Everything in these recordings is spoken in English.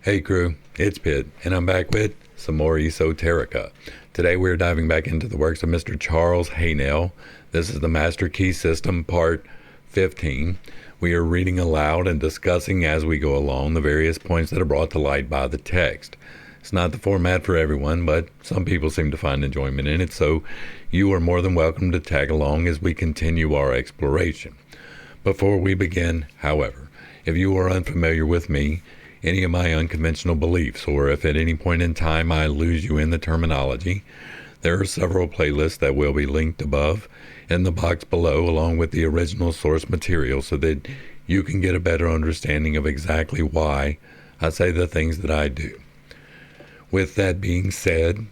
Hey crew, it's Pitt, and I'm back with some more Esoterica. Today we're diving back into the works of Mr. Charles Haanel. This is the Master Key System, Part 15. We are reading aloud and discussing as we go along the various points that are brought to light by the text. It's not the format for everyone, but some people seem to find enjoyment in it, so you are more than welcome to tag along as we continue our exploration. Before we begin, however, if you are unfamiliar with me, any of my unconventional beliefs, or if at any point in time I lose you in the terminology, there are several playlists that will be linked above in the box below, along with the original source material, so that you can get a better understanding of exactly why I say the things that I do. With that being said,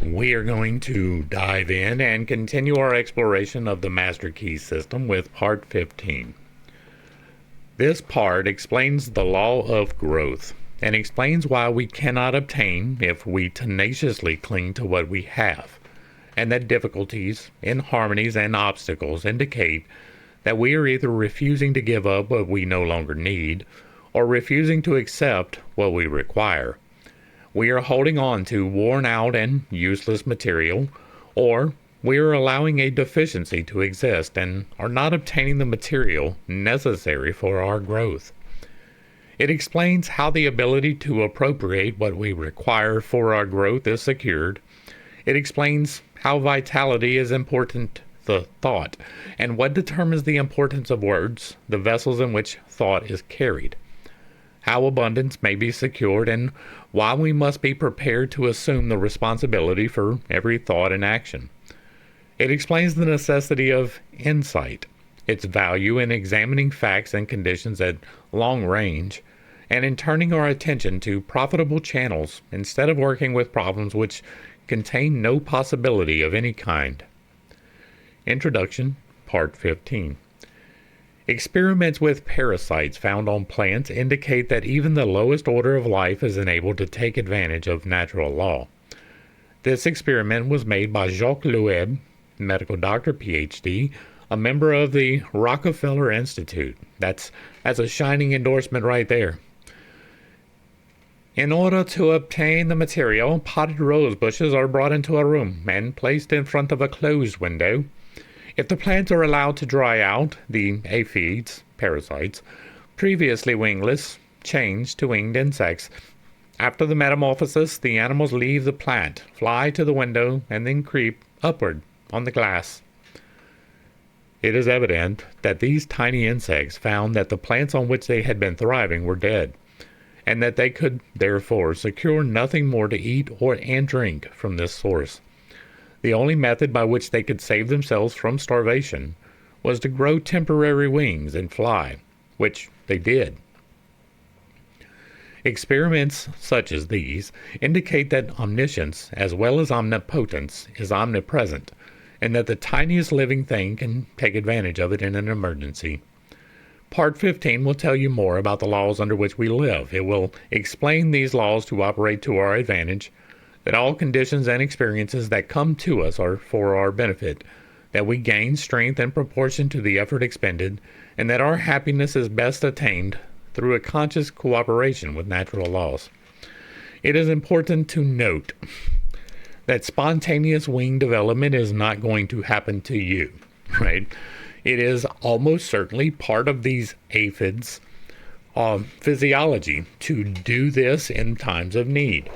we are going to dive in and continue our exploration of the Master Key System with Part 15. This part explains the law of growth and explains why we cannot obtain if we tenaciously cling to what we have, and that difficulties, inharmonies, and obstacles indicate that we are either refusing to give up what we no longer need or refusing to accept what we require. We are holding on to worn out and useless material, or we are allowing a deficiency to exist and are not obtaining the material necessary for our growth. It explains how the ability to appropriate what we require for our growth is secured. It explains how vitality is important to thought, and what determines the importance of words, the vessels in which thought is carried. How abundance may be secured, and why we must be prepared to assume the responsibility for every thought and action. It explains the necessity of insight, its value in examining facts and conditions at long range, and in turning our attention to profitable channels instead of working with problems which contain no possibility of any kind. Introduction, Part 15. Experiments with parasites found on plants indicate that even the lowest order of life is enabled to take advantage of natural law. This experiment was made by Jacques Loeb, medical doctor, PhD, a member of the Rockefeller Institute. That's a shining endorsement right there. In order to obtain the material, potted rose bushes are brought into a room and placed in front of a closed window. If the plants are allowed to dry out, the aphids, parasites, previously wingless, change to winged insects. After the metamorphosis, the animals leave the plant, fly to the window, and then creep upward on the glass. It is evident that these tiny insects found that the plants on which they had been thriving were dead, and that they could therefore secure nothing more to eat and drink from this source. The only method by which they could save themselves from starvation was to grow temporary wings and fly, which they did. Experiments such as these indicate that omniscience, as well as omnipotence, is omnipresent, and that the tiniest living thing can take advantage of it in an emergency. Part 15 will tell you more about the laws under which we live. It will explain these laws to operate to our advantage, that all conditions and experiences that come to us are for our benefit, that we gain strength in proportion to the effort expended, and that our happiness is best attained through a conscious cooperation with natural laws. It is important to note that spontaneous wing development is not going to happen to you, right? It is almost certainly part of these aphids' physiology to do this in times of need.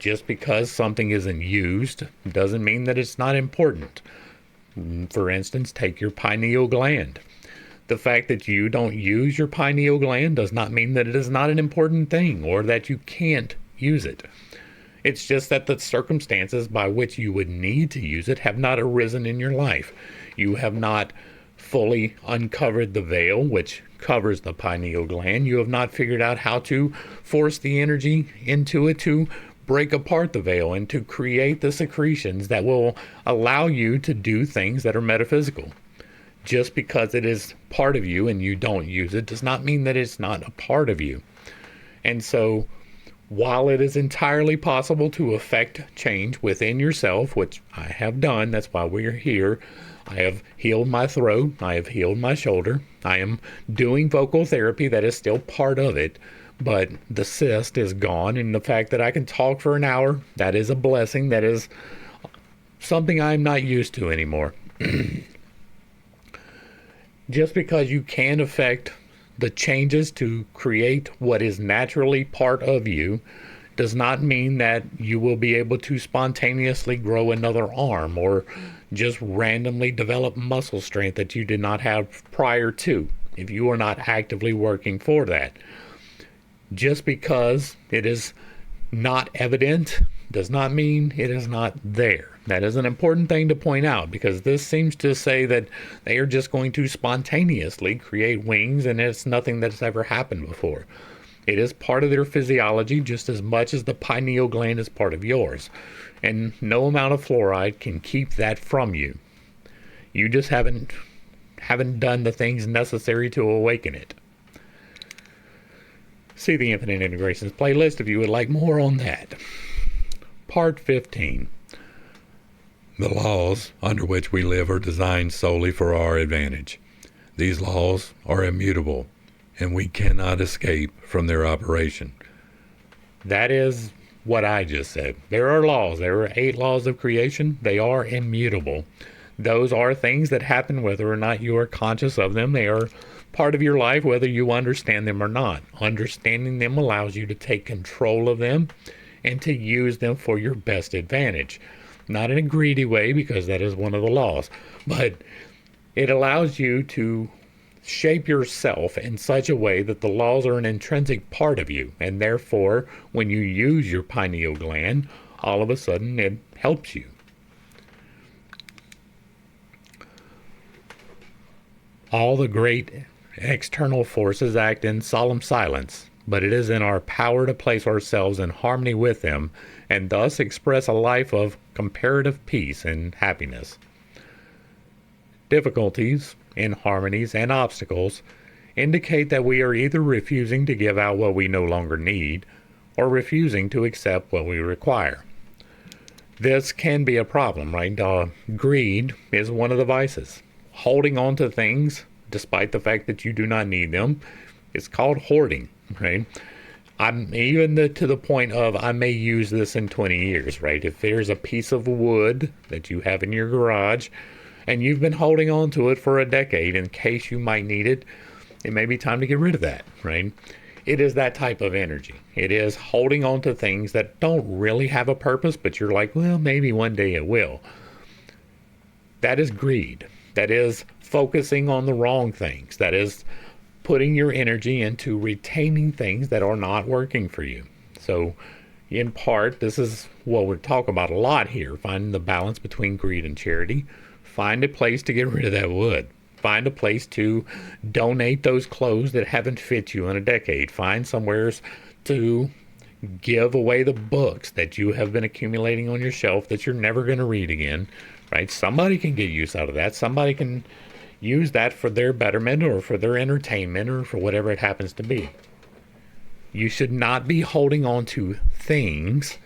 Just because something isn't used doesn't mean that it's not important. For instance, take your pineal gland. The fact that you don't use your pineal gland does not mean that it is not an important thing or that you can't use it. It's just that the circumstances by which you would need to use it have not arisen in your life. You have not fully uncovered the veil which covers the pineal gland. You have not figured out how to force the energy into it to break apart the veil and to create the secretions that will allow you to do things that are metaphysical. Just because it is part of you and you don't use it does not mean that it's not a part of you. And so, while it is entirely possible to affect change within yourself, which I have done, that's why we're here. I have healed my throat. I have healed my shoulder. I am doing vocal therapy. That is still part of it. But the cyst is gone, and the fact that I can talk for an hour, that is a blessing. That is something I'm not used to anymore. Just because you can affect the changes to create what is naturally part of you does not mean that you will be able to spontaneously grow another arm or just randomly develop muscle strength that you did not have prior to if you are not actively working for that. Just because it is not evident does not mean it is not there. That is an important thing to point out, because this seems to say that they are just going to spontaneously create wings, and it's nothing that's ever happened before. It is part of their physiology just as much as the pineal gland is part of yours. And no amount of fluoride can keep that from you. You just haven't done the things necessary to awaken it. See the Infinite Integrations playlist if you would like more on that. Part 15. The laws under which we live are designed solely for our advantage. These laws are immutable, and we cannot escape from their operation. That is what I just said. There are laws. There are 8 laws of creation. They are immutable. Those are things that happen whether or not you are conscious of them. They are part of your life whether you understand them or not. Understanding them allows you to take control of them and to use them for your best advantage. Not in a greedy way, because that is one of the laws, but it allows you to shape yourself in such a way that the laws are an intrinsic part of you, and therefore when you use your pineal gland, all of a sudden it helps you. All the great external forces act in solemn silence, but it is in our power to place ourselves in harmony with them and thus express a life of comparative peace and happiness. Difficulties, inharmonies, and obstacles indicate that we are either refusing to give out what we no longer need or refusing to accept what we require. This can be a problem, right? Greed is one of the vices. Holding on to things despite the fact that you do not need them is called hoarding, right? I'm even to the point of I may use this in 20 years, right? If there's a piece of wood that you have in your garage and you've been holding on to it for a decade in case you might need it, it may be time to get rid of that, right? It is that type of energy. It is holding on to things that don't really have a purpose, but you're like, well, maybe one day it will. That is greed. That is focusing on the wrong things. That is putting your energy into retaining things that are not working for you. So in part, this is what we're talking about a lot here, finding the balance between greed and charity. Find a place to get rid of that wood. Find a place to donate those clothes that haven't fit you in a decade. Find somewhere to give away the books that you have been accumulating on your shelf that you're never going to read again, right? Somebody can get use out of that. Somebody can use that for their betterment or for their entertainment or for whatever it happens to be. You should not be holding on to things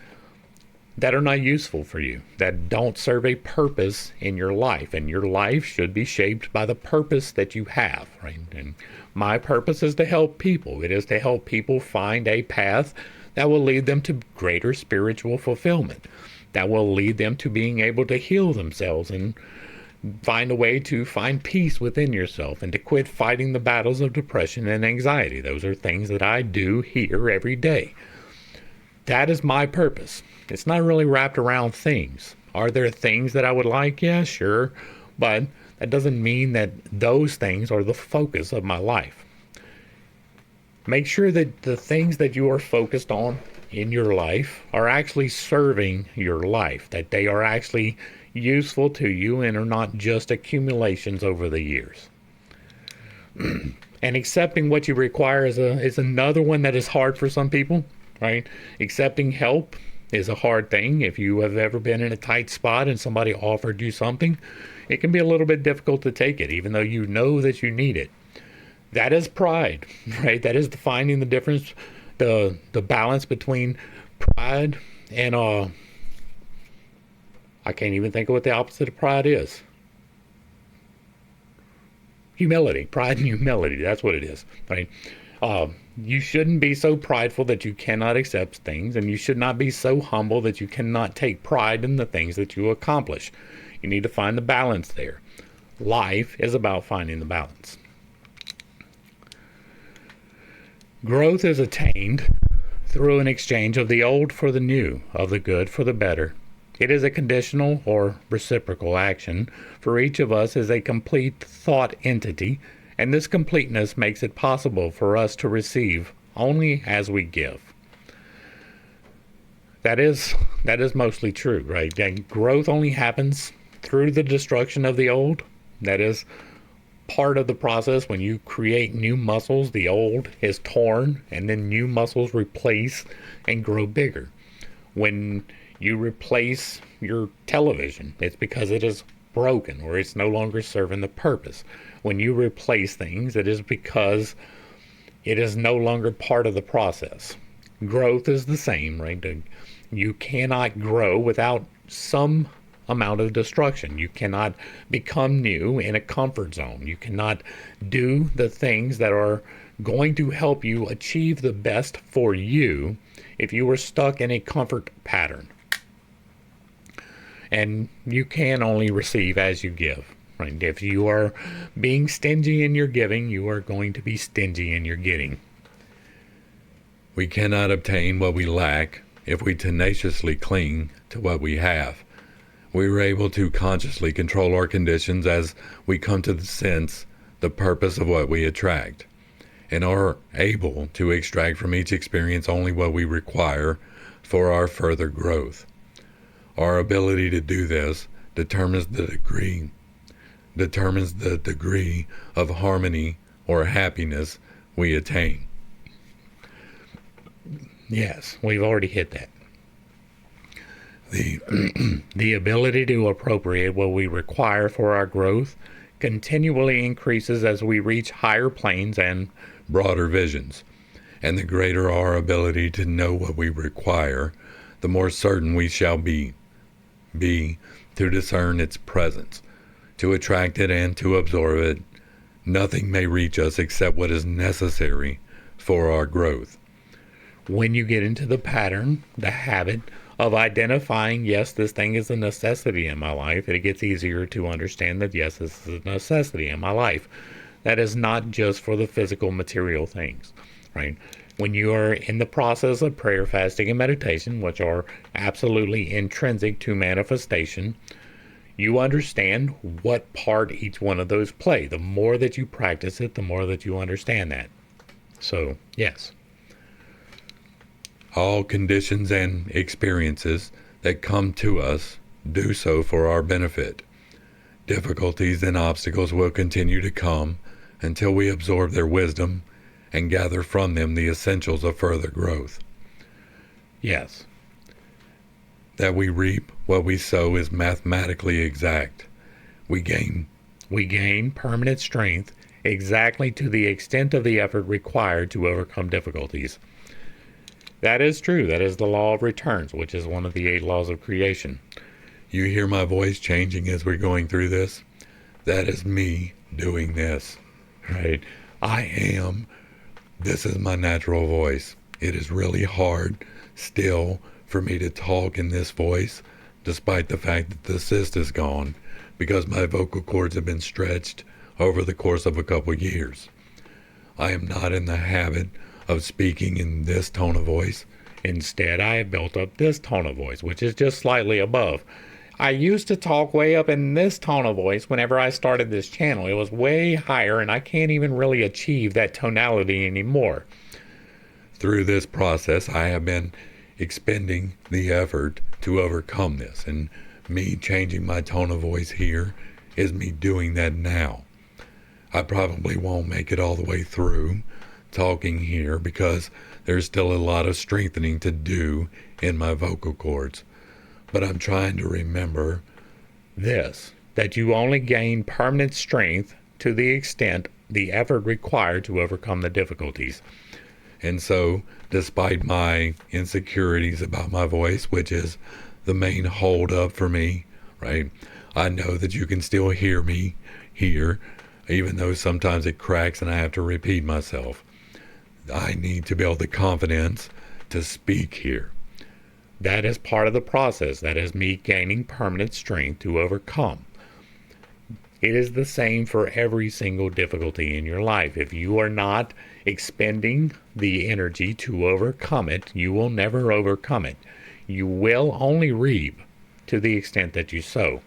that are not useful for you, that don't serve a purpose in your life. And your life should be shaped by the purpose that you have, right? And my purpose is to help people. It is to help people find a path that will lead them to greater spiritual fulfillment, that will lead them to being able to heal themselves and find a way to find peace within yourself and to quit fighting the battles of depression and anxiety. Those are things that I do here every day. That is my purpose. It's not really wrapped around things. Are there things that I would like? Yeah, sure. But that doesn't mean that those things are the focus of my life. Make sure that the things that you are focused on in your life are actually serving your life, that they are actually useful to you and are not just accumulations over the years. And accepting what you require is another one that is hard for some people, right? Accepting help is a hard thing. If you have ever been in a tight spot and somebody offered you something, it can be a little bit difficult to take it, even though you know that you need it. That is pride, right? That is finding the difference, the balance between pride and I can't even think of what the opposite of pride is. Humility. Pride and humility. That's what it is, right? You shouldn't be so prideful that you cannot accept things, and you should not be so humble that you cannot take pride in the things that you accomplish. You need to find the balance there. Life is about finding the balance. Growth is attained through an exchange of the old for the new, of the good for the better. It is a conditional or reciprocal action, for each of us is a complete thought entity, and this completeness makes it possible for us to receive only as we give. That is mostly true, right? And growth only happens through the destruction of the old. That is part of the process. When you create new muscles, the old is torn, and then new muscles replace and grow bigger. When you replace your television, it's because it is broken or it's no longer serving the purpose. When you replace things, it is because it is no longer part of the process. Growth is the same, right? You cannot grow without some amount of destruction. You cannot become new in a comfort zone. You cannot do the things that are going to help you achieve the best for you if you were stuck in a comfort pattern. And you can only receive as you give. Right? If you are being stingy in your giving, you are going to be stingy in your getting. We cannot obtain what we lack if we tenaciously cling to what we have. We are able to consciously control our conditions as we come to sense the purpose of what we attract, and are able to extract from each experience only what we require for our further growth. Our ability to do this determines the degree of harmony or happiness we attain. Yes, we've already hit that. The ability to appropriate what we require for our growth continually increases as we reach higher planes and broader visions, and the greater our ability to know what we require, the more certain we shall be to discern its presence, to attract it and to absorb it. Nothing may reach us except what is necessary for our growth. When you get into the pattern, the habit of identifying, yes, this thing is a necessity in my life, it gets easier to understand that, yes, this is a necessity in my life. That is not just for the physical, material things, right? When you are in the process of prayer, fasting, and meditation, which are absolutely intrinsic to manifestation, you understand what part each one of those play. The more that you practice it, the more that you understand that. So, yes. All conditions and experiences that come to us do so for our benefit. Difficulties and obstacles will continue to come until we absorb their wisdom and gather from them the essentials of further growth. Yes. That we reap what we sow is mathematically exact. We gain permanent strength exactly to the extent of the effort required to overcome difficulties. That is true. That is the law of returns, which is one of the 8 laws of creation. You hear my voice changing as we're going through this? That is me doing this, right? This is my natural voice. It is really hard still for me to talk in this voice, despite the fact that the cyst is gone, because my vocal cords have been stretched over the course of a couple years. I am not in the habit of speaking in this tone of voice. Instead, I have built up this tone of voice, which is just slightly above. I used to talk way up in this tone of voice whenever I started this channel. It was way higher, and I can't even really achieve that tonality anymore. Through this process, I have been expending the effort to overcome this, and me changing my tone of voice here is me doing that now. I probably won't make it all the way through talking here because there's still a lot of strengthening to do in my vocal cords. But I'm trying to remember this, that you only gain permanent strength to the extent the effort required to overcome the difficulties. And so, despite my insecurities about my voice, which is the main hold up for me, right? I know that you can still hear me here, even though sometimes it cracks and I have to repeat myself. I need to build the confidence to speak here. That is part of the process. That is me gaining permanent strength to overcome. It is the same for every single difficulty in your life. If you are not expending the energy to overcome it, you will never overcome it. You will only reap to the extent that you sow.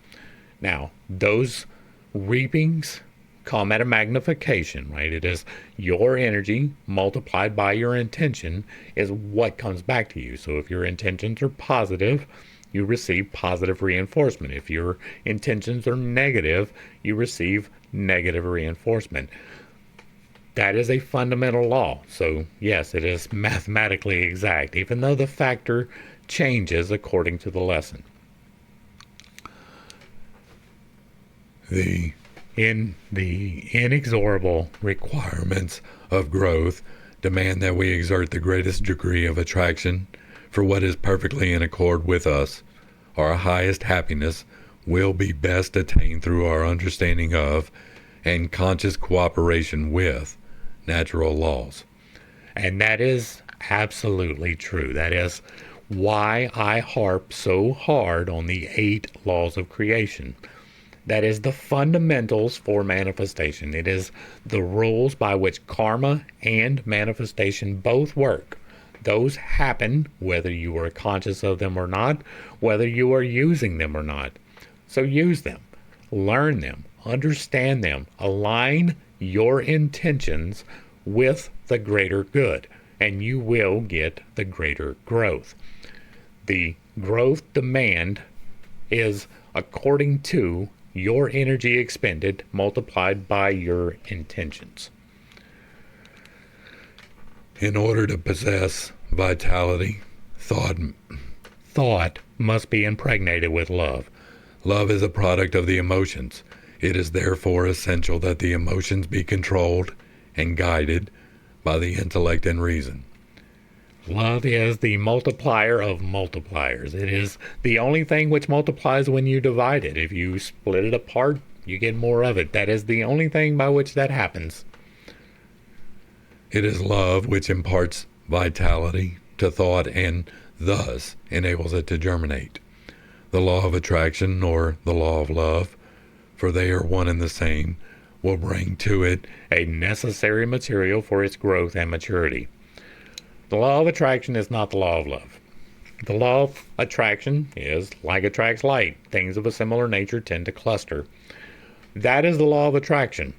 Now, those reapings come at a magnification, right? It is your energy multiplied by your intention is what comes back to you. So if your intentions are positive, you receive positive reinforcement. If your intentions are negative, you receive negative reinforcement. That is a fundamental law. So yes, it is mathematically exact, even though the factor changes according to the lesson. The inexorable requirements of growth demand that we exert the greatest degree of attraction for what is perfectly in accord with us. Our highest happiness will be best attained through our understanding of and conscious cooperation with natural laws. And that is absolutely true. That is why I harp so hard on the 8 laws of creation. That is the fundamentals for manifestation. It is the rules by which karma and manifestation both work. Those happen whether you are conscious of them or not, whether you are using them or not. So use them, learn them, understand them, align your intentions with the greater good, and you will get the greater growth. The growth demand is according to your energy expended multiplied by your intentions. In order to possess vitality, Thought must be impregnated with love. love is a product of the emotions. It is therefore essential that the emotions be controlled and guided by the intellect and reason. Love is the multiplier of multipliers. It is the only thing which multiplies when you divide it. If you split it apart, you get more of it. That is the only thing by which that happens. It is love which imparts vitality to thought and thus enables it to germinate. The law of attraction, or the law of love, for they are one and the same, will bring to it a necessary material for its growth and maturity. The law of attraction is not the law of love. The law of attraction is like attracts like. Things of a similar nature tend to cluster. That is the law of attraction.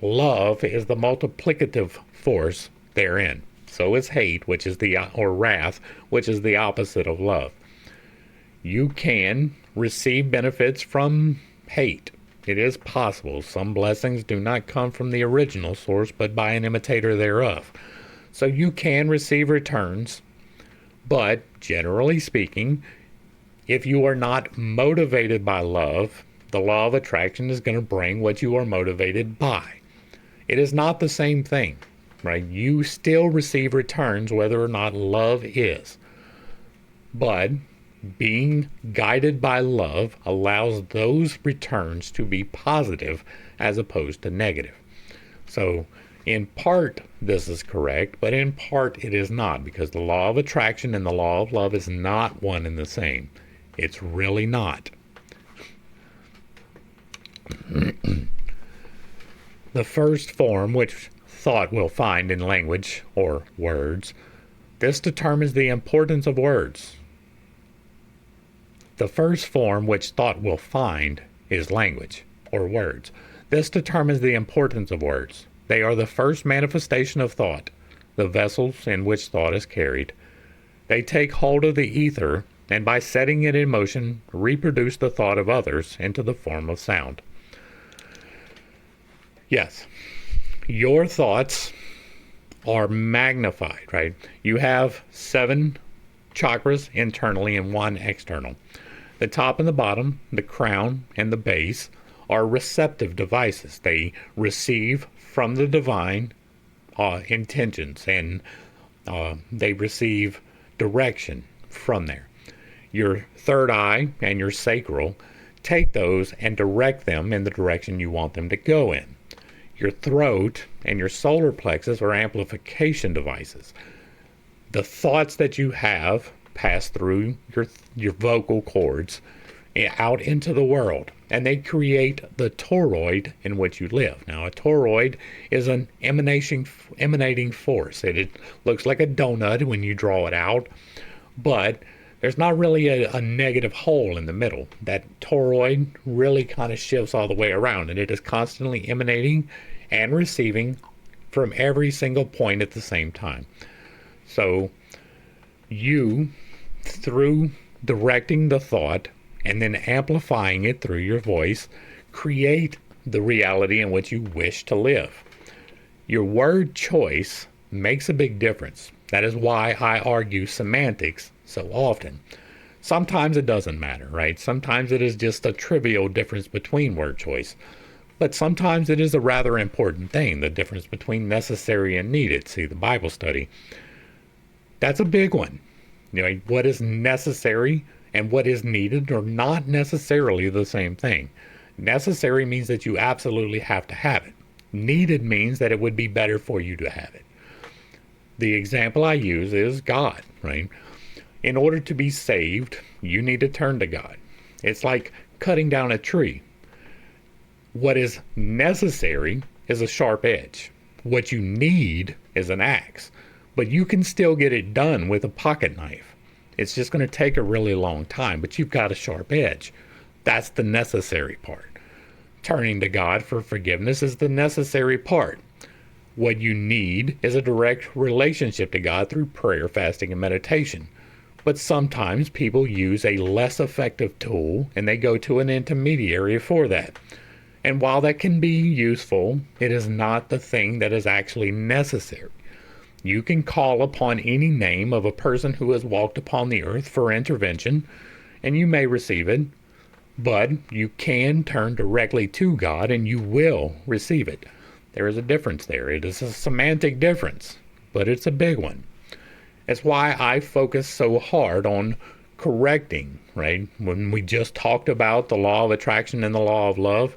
Love is the multiplicative force therein. So is hate, or wrath, which is the opposite of love. You can receive benefits from hate. It is possible. Some blessings do not come from the original source, but by an imitator thereof. So you can receive returns, but generally speaking, if you are not motivated by love, the law of attraction is going to bring what you are motivated by. It is not the same thing, right? You still receive returns whether or not love is. But being guided by love allows those returns to be positive as opposed to negative. So in part, this is correct, but in part it is not, because the law of attraction and the law of love is not one and the same. It's really not. The first form which thought will find in language, or words, this determines the importance of words. The first form which thought will find is language, or words. This determines the importance of words. They are the first manifestation of thought, the vessels in which thought is carried. They take hold of the ether, and by setting it in motion, reproduce the thought of others into the form of sound. Yes, your thoughts are magnified, right? You have 7 chakras internally and 1 external. The top and the bottom, the crown and the base, are receptive devices. They receive from the divine intentions, and they receive direction from there. Your third eye and your sacral take those and direct them in the direction you want them to go in. Your throat and your solar plexus are amplification devices. The thoughts that you have pass through your vocal cords out into the world, and they create the toroid in which you live. Now, a toroid is an emanating force. It looks like a donut when you draw it out, but there's not really a negative hole in the middle. That toroid really kind of shifts all the way around, and it is constantly emanating and receiving from every single point at the same time. So you, through directing the thought and then amplifying it through your voice, create the reality in which you wish to live. Your word choice makes a big difference. That is why I argue semantics so often. Sometimes it doesn't matter, right? Sometimes it is just a trivial difference between word choice. But sometimes it is a rather important thing, the difference between necessary and needed. See, the Bible study. That's a big one. You know, what is necessary and what is needed are not necessarily the same thing. Necessary means that you absolutely have to have it. Needed means that it would be better for you to have it. The example I use is God, right? In order to be saved, you need to turn to God. It's like cutting down a tree. What is necessary is a sharp edge. What you need is an axe. But you can still get it done with a pocket knife. It's just going to take a really long time, but you've got a sharp edge. That's the necessary part. Turning to God for forgiveness is the necessary part. What you need is a direct relationship to God through prayer, fasting, and meditation. But sometimes people use a less effective tool and they go to an intermediary for that. And while that can be useful, it is not the thing that is actually necessary. You can call upon any name of a person who has walked upon the earth for intervention, and you may receive it, but you can turn directly to God and you will receive it. There is a difference there. It is a semantic difference, but it's a big one. That's why I focus so hard on correcting, right? When we just talked about the law of attraction and the law of love,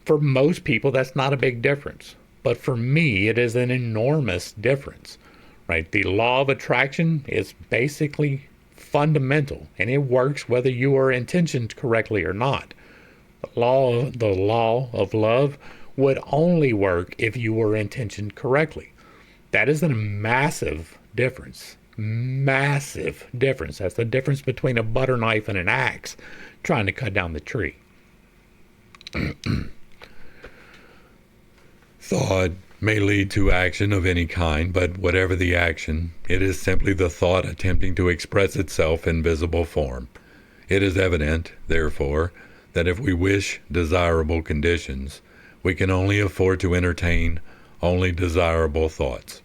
for most people, that's not a big difference. But for me, it is an enormous difference, right? The law of attraction is basically fundamental, and it works whether you are intentioned correctly or not. The law of love would only work if you were intentioned correctly. That is a massive difference. Massive difference. That's the difference between a butter knife and an axe trying to cut down the tree. Thought may lead to action of any kind, but whatever the action, it is simply the thought attempting to express itself in visible form. It is evident, therefore, that if we wish desirable conditions, we can only afford to entertain only desirable thoughts.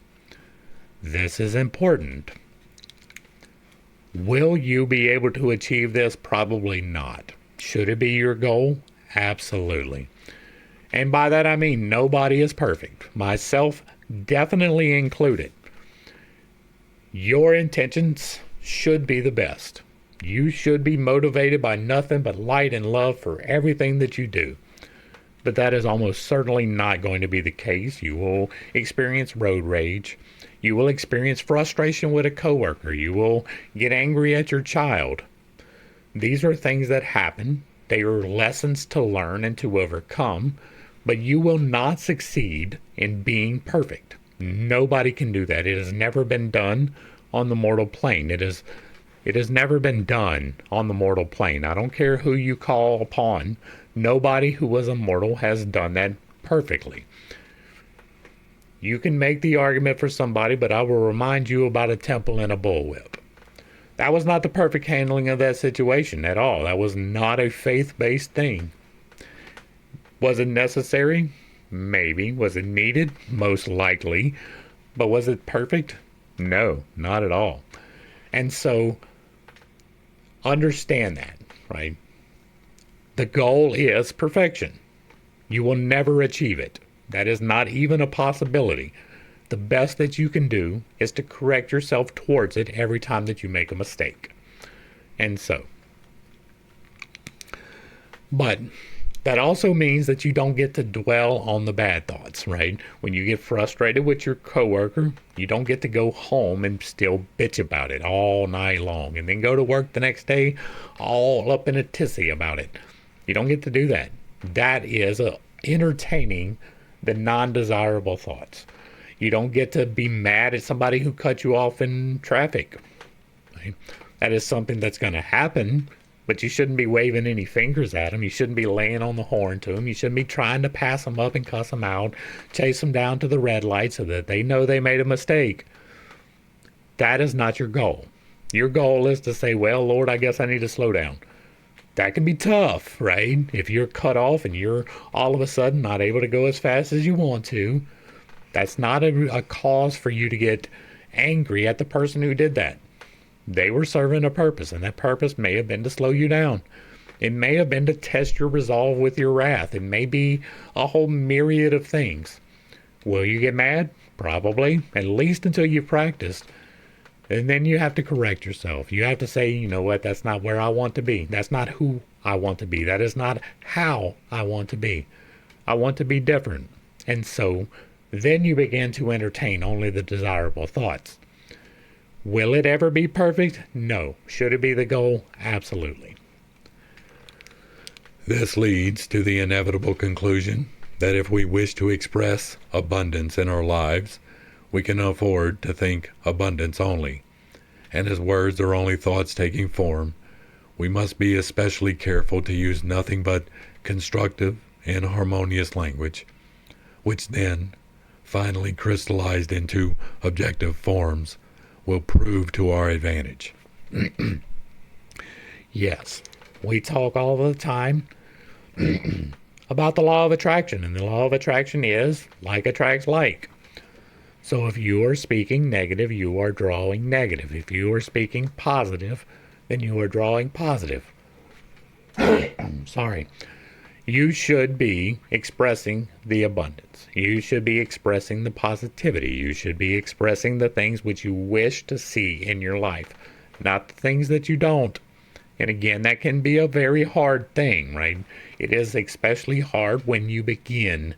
This is important. Will you be able to achieve this? Probably not. Should it be your goal? Absolutely. And by that I mean nobody is perfect, myself definitely included. Your intentions should be the best. You should be motivated by nothing but light and love for everything that you do. But that is almost certainly not going to be the case. You will experience road rage. You will experience frustration with a coworker. You will get angry at your child. These are things that happen. They are lessons to learn and to overcome. But you will not succeed in being perfect. Nobody can do that. It has never been done on the mortal plane. It has never been done on the mortal plane. I don't care who you call upon. Nobody who was immortal has done that perfectly. You can make the argument for somebody, but I will remind you about a temple and a bullwhip. That was not the perfect handling of that situation at all. That was not a faith-based thing. Was it necessary? Maybe. Was it needed? Most likely. But was it perfect? No, not at all. And so, understand that, right? The goal is perfection. You will never achieve it. That is not even a possibility. The best that you can do is to correct yourself towards it every time that you make a mistake. And so, but That also means that you don't get to dwell on the bad thoughts, right? When you get frustrated with your coworker, you don't get to go home and still bitch about it all night long and then go to work the next day all up in a tizzy about it. You don't get to do that. That is entertaining the non-desirable thoughts. You don't get to be mad at somebody who cut you off in traffic. Right? That is something that's going to happen. But you shouldn't be waving any fingers at them. You shouldn't be laying on the horn to them. You shouldn't be trying to pass them up and cuss them out, chase them down to the red light so that they know they made a mistake. That is not your goal. Your goal is to say, well, Lord, I guess I need to slow down. That can be tough, right? If you're cut off and you're all of a sudden not able to go as fast as you want to, that's not a cause for you to get angry at the person who did that. They were serving a purpose, and that purpose may have been to slow you down. It may have been to test your resolve with your wrath. It may be a whole myriad of things. Will you get mad? Probably, at least until you've practiced. And then you have to correct yourself. You have to say, you know what, that's not where I want to be. That's not who I want to be. That is not how I want to be. I want to be different. And so then you begin to entertain only the desirable thoughts. Will it ever be perfect? No. Should it be the goal? Absolutely. This leads to the inevitable conclusion that if we wish to express abundance in our lives, we can afford to think abundance only. And as words are only thoughts taking form, we must be especially careful to use nothing but constructive and harmonious language, which then, finally crystallized into objective forms, will prove to our advantage. Yes, we talk all the time about the law of attraction, and the law of attraction is like attracts like. So if you are speaking negative, you are drawing negative. If you are speaking positive, then you are drawing positive. Sorry. You should be expressing the abundance. You should be expressing the positivity. You should be expressing the things which you wish to see in your life, not the things that you don't. And again, that can be a very hard thing, right? It is especially hard when you begin.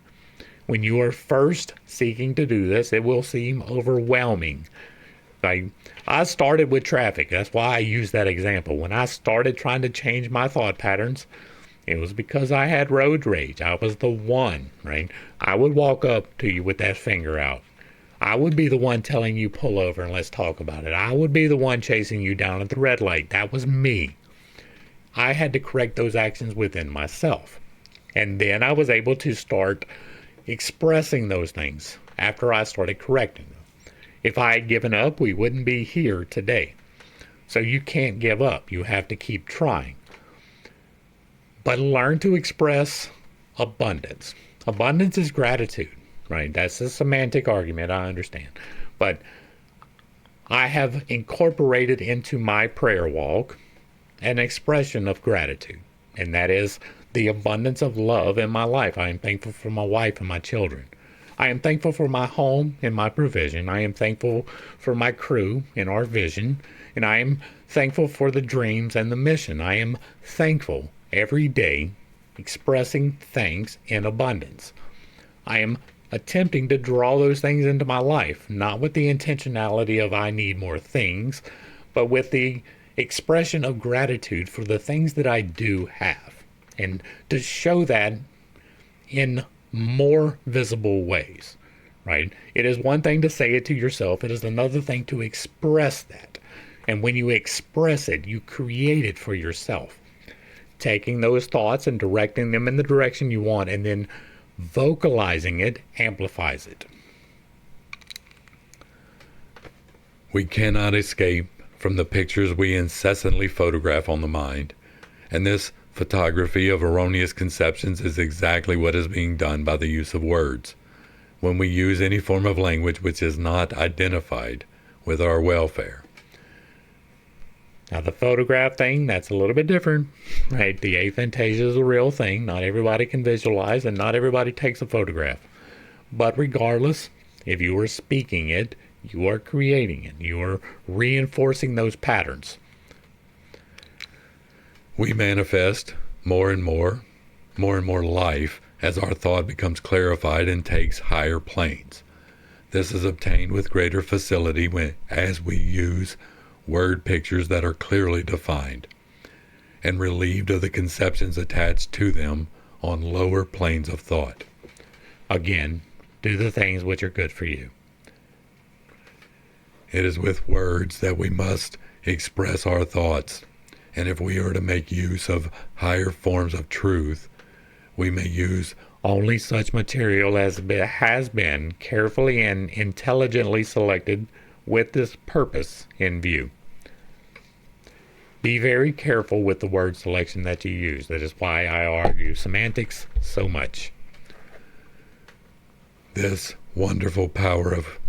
When you are first seeking to do this, it will seem overwhelming. Like, I started with traffic. That's why I use that example. When I started trying to change my thought patterns, it was because I had road rage. I was the one, right? I would walk up to you with that finger out. I would be the one telling you pull over and let's talk about it. I would be the one chasing you down at the red light. That was me. I had to correct those actions within myself. And then I was able to start expressing those things after I started correcting them. If I had given up, we wouldn't be here today. So you can't give up. You have to keep trying. But learn to express abundance. Abundance is gratitude, right? That's a semantic argument, I understand. But I have incorporated into my prayer walk an expression of gratitude, and that is the abundance of love in my life. I am thankful for my wife and my children. I am thankful for my home and my provision. I am thankful for my crew and our vision, and I am thankful for the dreams and the mission. I am thankful every day, expressing thanks in abundance. I am attempting to draw those things into my life, not with the intentionality of I need more things, but with the expression of gratitude for the things that I do have, and to show that in more visible ways, right? It is one thing to say it to yourself. It is another thing to express that. And when you express it, you create it for yourself. Taking those thoughts and directing them in the direction you want, and then vocalizing it amplifies it. We cannot escape from the pictures we incessantly photograph on the mind, and this photography of erroneous conceptions is exactly what is being done by the use of words. When we use any form of language which is not identified with our welfare. Now the photograph thing, that's a little bit different, right? The aphantasia is a real thing. Not everybody can visualize, and not everybody takes a photograph. But regardless, if you are speaking it, you are creating it. You are reinforcing those patterns. We manifest more and more more and more life as our thought becomes clarified and takes higher planes. This is obtained with greater facility as we use word pictures that are clearly defined and relieved of the conceptions attached to them on lower planes of thought. Again, do the things which are good for you. It is with words that we must express our thoughts, and if we are to make use of higher forms of truth, we may use only such material as has been carefully and intelligently selected with this purpose in view. Be very careful with the word selection that you use. That is why I argue semantics so much. This wonderful power of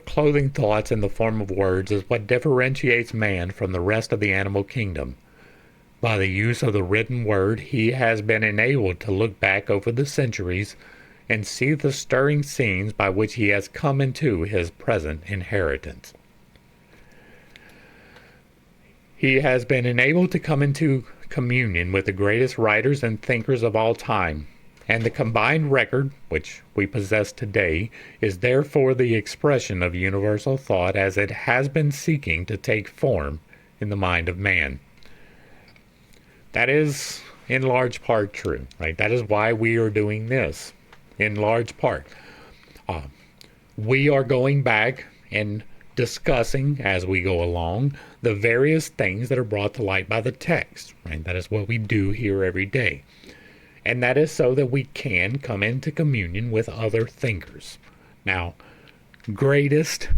clothing thoughts in the form of words is what differentiates man from the rest of the animal kingdom. By the use of the written word, he has been enabled to look back over the centuries and see the stirring scenes by which he has come into his present inheritance. He has been enabled to come into communion with the greatest writers and thinkers of all time, and the combined record which we possess today is therefore the expression of universal thought as it has been seeking to take form in the mind of man. That is in large part true, right? That is why we are doing this, in large part. We are going back and discussing as we go along the various things that are brought to light by the text, right? That is what we do here every day. And that is so that we can come into communion with other thinkers. Now, greatest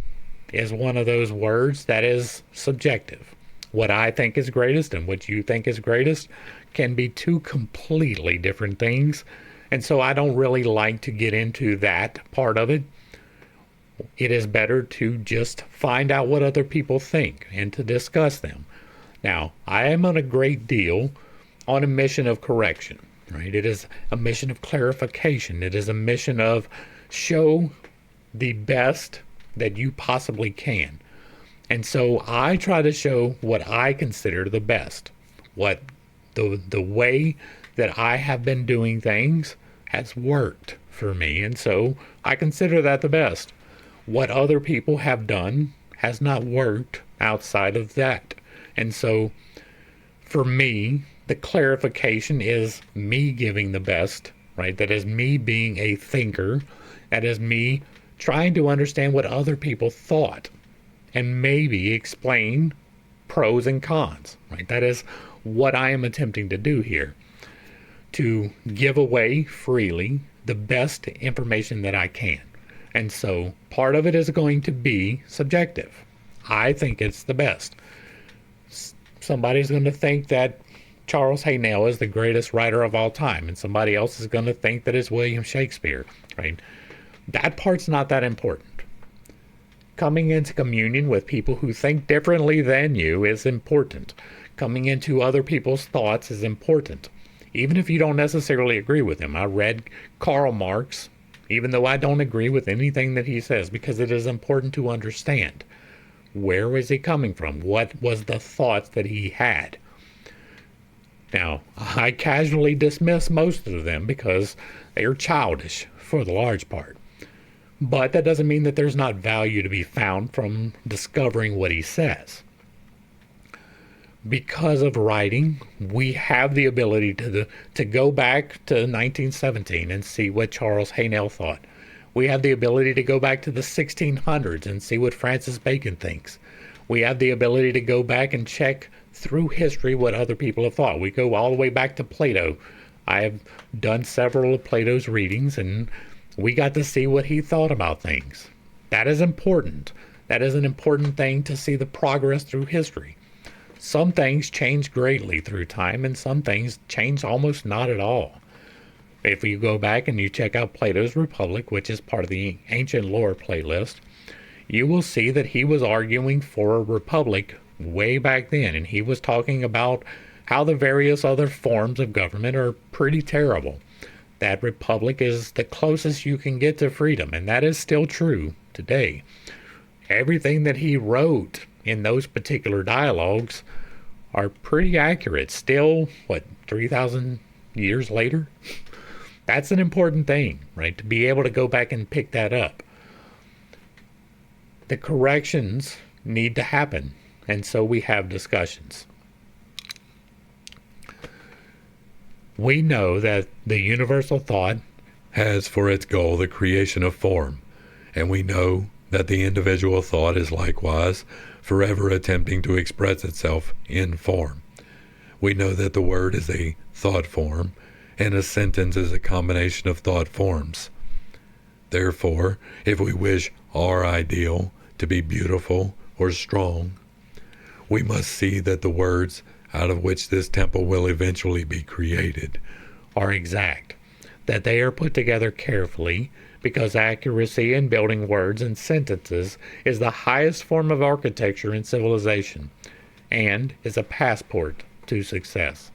is one of those words that is subjective. What I think is greatest and what you think is greatest can be two completely different things. And so I don't really like to get into that part of it. It is better to just find out what other people think and to discuss them. Now, I am on a great deal on a mission of correction, right? It is a mission of clarification. It is a mission of show the best that you possibly can. And so I try to show what I consider the best, what the way that I have been doing things has worked for me. And so I consider that the best. What other people have done has not worked outside of that. And so for me, the clarification is me giving the best, right? That is me being a thinker. That is me trying to understand what other people thought and maybe explain pros and cons, right? That is what I am attempting to do here, to give away freely the best information that I can. And so part of it is going to be subjective. I think it's the best. Somebody's going to think that Charles Haanel is the greatest writer of all time, and somebody else is going to think that it's William Shakespeare, right? That part's not that important. Coming into communion with people who think differently than you is important. Coming into other people's thoughts is important, even if you don't necessarily agree with them. I read Karl Marx, even though I don't agree with anything that he says, because it is important to understand where was he coming from, what was the thoughts that he had. Now, I casually dismiss most of them because they are childish for the large part. But that doesn't mean that there's not value to be found from discovering what he says. Because of writing, we have the ability to go back to 1917 and see what Charles Haanel thought. We have the ability to go back to the 1600s and see what Francis Bacon thinks. We have the ability to go back and check through history what other people have thought. We go all the way back to Plato. I have done several of Plato's readings, and we got to see what he thought about things. That is important. That is an important thing to see the progress through history. Some things change greatly through time, and some things change almost not at all. If you go back and you check out Plato's Republic, which is part of the Ancient Lore playlist, you will see that he was arguing for a republic way back then, and he was talking about how the various other forms of government are pretty terrible. That republic is the closest you can get to freedom, and that is still true today. Everything that he wrote in those particular dialogues are pretty accurate. Still, 3,000 years later? That's an important thing, right? To be able to go back and pick that up. The corrections need to happen, and so we have discussions. We know that the universal thought has for its goal the creation of form, and we know that the individual thought is likewise forever attempting to express itself in form. We know that the word is a thought form, and a sentence is a combination of thought forms. Therefore, if we wish our ideal to be beautiful or strong, we must see that the words out of which this temple will eventually be created are exact, that they are put together carefully, because accuracy in building words and sentences is the highest form of architecture in civilization, and is a passport to success.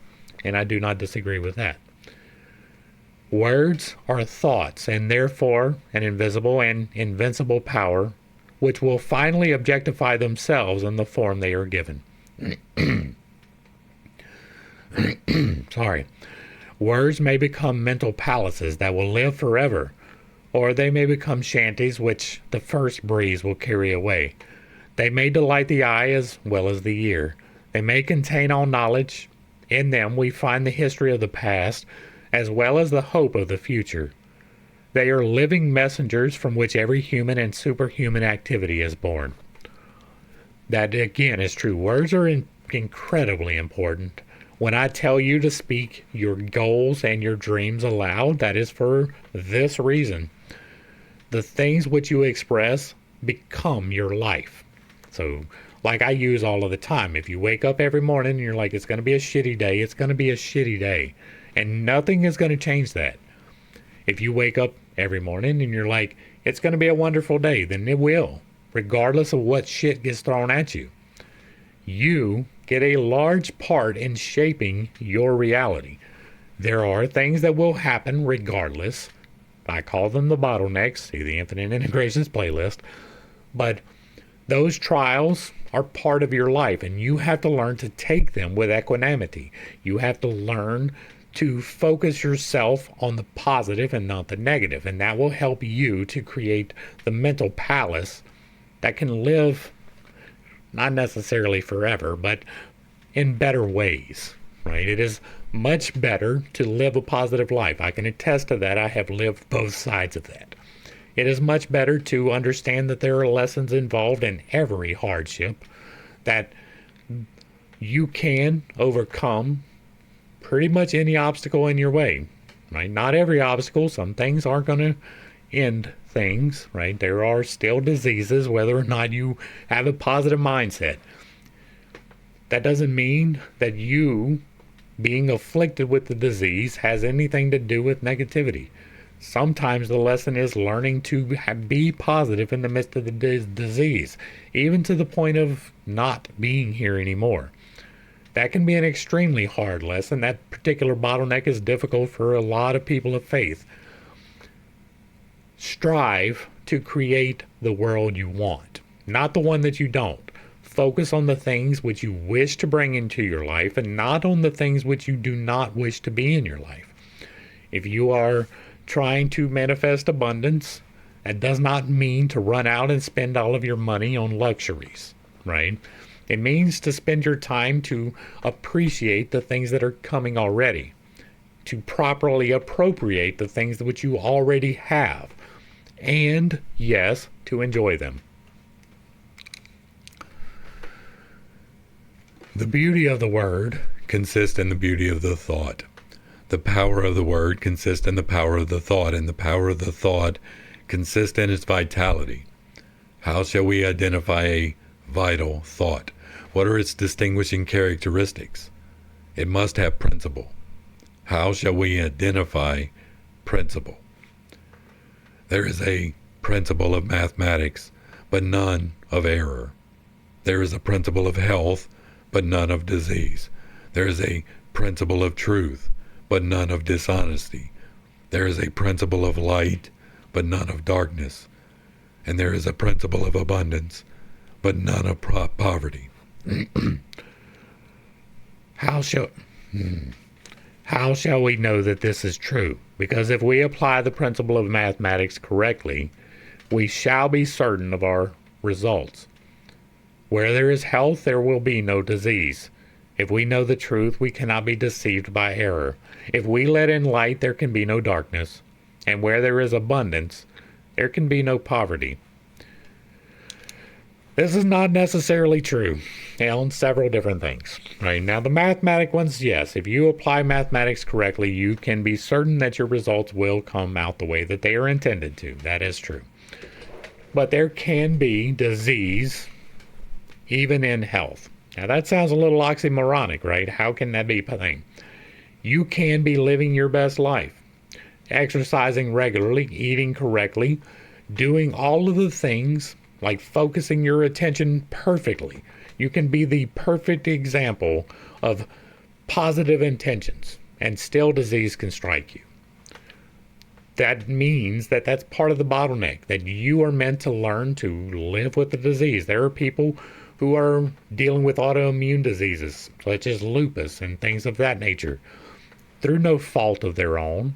And I do not disagree with that. Words are thoughts, and therefore an invisible and invincible power, which will finally objectify themselves in the form they are given. Sorry. Words may become mental palaces that will live forever, or they may become shanties which the first breeze will carry away. They may delight the eye as well as the ear. They may contain all knowledge. In them we find the history of the past, as well as the hope of the future. They are living messengers from which every human and superhuman activity is born. That, again, is true. Words are incredibly important. When I tell you to speak your goals and your dreams aloud, that is for this reason. The things which you express become your life. So, like I use all of the time, if you wake up every morning and you're like, it's going to be a shitty day, it's going to be a shitty day. And nothing is going to change that. If you wake up every morning and you're like, it's going to be a wonderful day, then it will, regardless of what shit gets thrown at you. You get a large part in shaping your reality. There are things that will happen regardless. I call them the bottlenecks, see the Infinite Integrations playlist. But those trials are part of your life, and you have to learn to take them with equanimity. You have to learn to focus yourself on the positive and not the negative, and that will help you to create the mental palace that can live not necessarily forever, but in better ways, right? It is much better to live a positive life. I can attest to that. I have lived both sides of that. It is much better to understand that there are lessons involved in every hardship, that you can overcome pretty much any obstacle in your way, right? Not every obstacle. Some things aren't going to end things, right? There are still diseases, whether or not you have a positive mindset. That doesn't mean that you being afflicted with the disease has anything to do with negativity. Sometimes the lesson is learning to be positive in the midst of the disease, even to the point of not being here anymore. That can be an extremely hard lesson. That particular bottleneck is difficult for a lot of people of faith. Strive to create the world you want, not the one that you don't. Focus on the things which you wish to bring into your life and not on the things which you do not wish to be in your life. If you are trying to manifest abundance, that does not mean to run out and spend all of your money on luxuries, right? It means to spend your time to appreciate the things that are coming already, to properly appropriate the things which you already have, and, yes, to enjoy them. The beauty of the word consists in the beauty of the thought. The power of the word consists in the power of the thought, and the power of the thought consists in its vitality. How shall we identify a vital thought? What are its distinguishing characteristics? It must have principle. How shall we identify principle? There is a principle of mathematics, but none of error. There is a principle of health, but none of disease. There is a principle of truth, but none of dishonesty. There is a principle of light, but none of darkness. And there is a principle of abundance, but none of poverty. How shall how shall we know that this is true? Because if we apply the principle of mathematics correctly, we shall be certain of our results. Where there is health, there will be no disease. If we know the truth, we cannot be deceived by error. If we let in light, there can be no darkness. And where there is abundance, there can be no poverty. This is not necessarily true on several different things. Right now, the mathematic ones, yes. If you apply mathematics correctly, you can be certain that your results will come out the way that they are intended to. That is true. But there can be disease even in health. Now that sounds a little oxymoronic, right? How can that be a thing? You can be living your best life, exercising regularly, eating correctly, doing all of the things like focusing your attention perfectly. You can be the perfect example of positive intentions, and still disease can strike you. That means that that's part of the bottleneck, that you are meant to learn to live with the disease. There are people who are dealing with autoimmune diseases, such as lupus and things of that nature, through no fault of their own,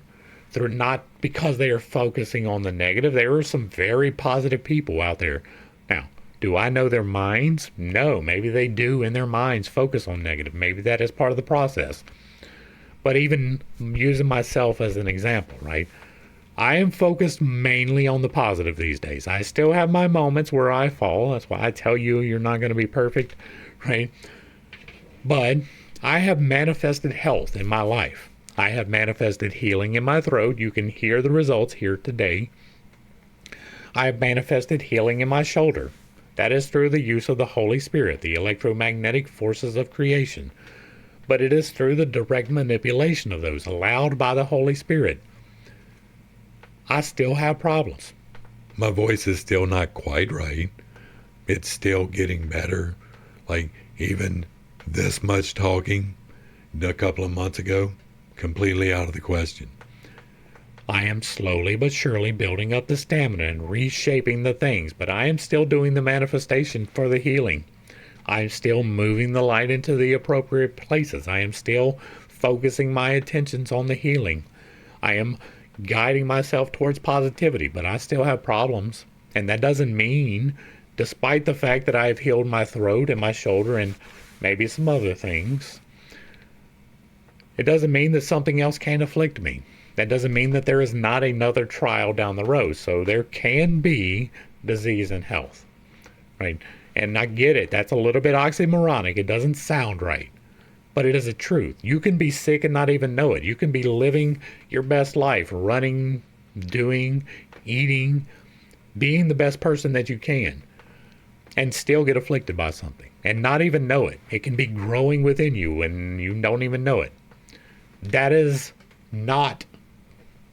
through not because they are focusing on the negative. There are some very positive people out there. Now, do I know their minds? No, maybe they do in their minds focus on negative. Maybe that is part of the process. But even using myself as an example, right? I am focused mainly on the positive these days. I still have my moments where I fall. That's why I tell you you're not going to be perfect, right? But I have manifested health in my life. I have manifested healing in my throat. You can hear the results here today. I have manifested healing in my shoulder. That is through the use of the Holy Spirit, the electromagnetic forces of creation. But it is through the direct manipulation of those allowed by the Holy Spirit. I still have problems. My voice is still not quite right. It's still getting better. Like even this much talking a couple of months ago, completely out of the question. I am slowly but surely building up the stamina and reshaping the things, but I am still doing the manifestation for the healing. I am still moving the light into the appropriate places. I am still focusing my attentions on the healing. I am guiding myself towards positivity, but I still have problems. And that doesn't mean, despite the fact that I have healed my throat and my shoulder and maybe some other things, it doesn't mean that something else can't afflict me. That doesn't mean that there is not another trial down the road. So there can be disease and health, right? And I get it. That's a little bit oxymoronic. It doesn't sound right. But it is a truth. You can be sick and not even know it. You can be living your best life, running, doing, eating, being the best person that you can, and still get afflicted by something and not even know it. It can be growing within you and you don't even know it. That is not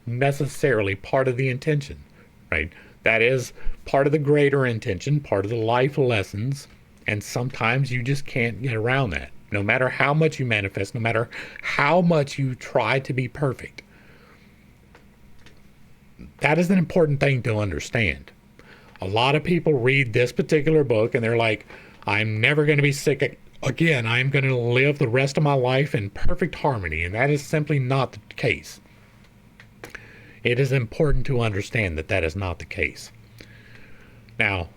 necessarily part of the intention, right? That is part of the greater intention, part of the life lessons, and sometimes you just can't get around that. No matter how much you manifest, no matter how much you try to be perfect. That is an important thing to understand. A lot of people read this particular book and they're like, I'm never going to be sick again. I'm going to live the rest of my life in perfect harmony. And that is simply not the case. It is important to understand that that is not the case. Now,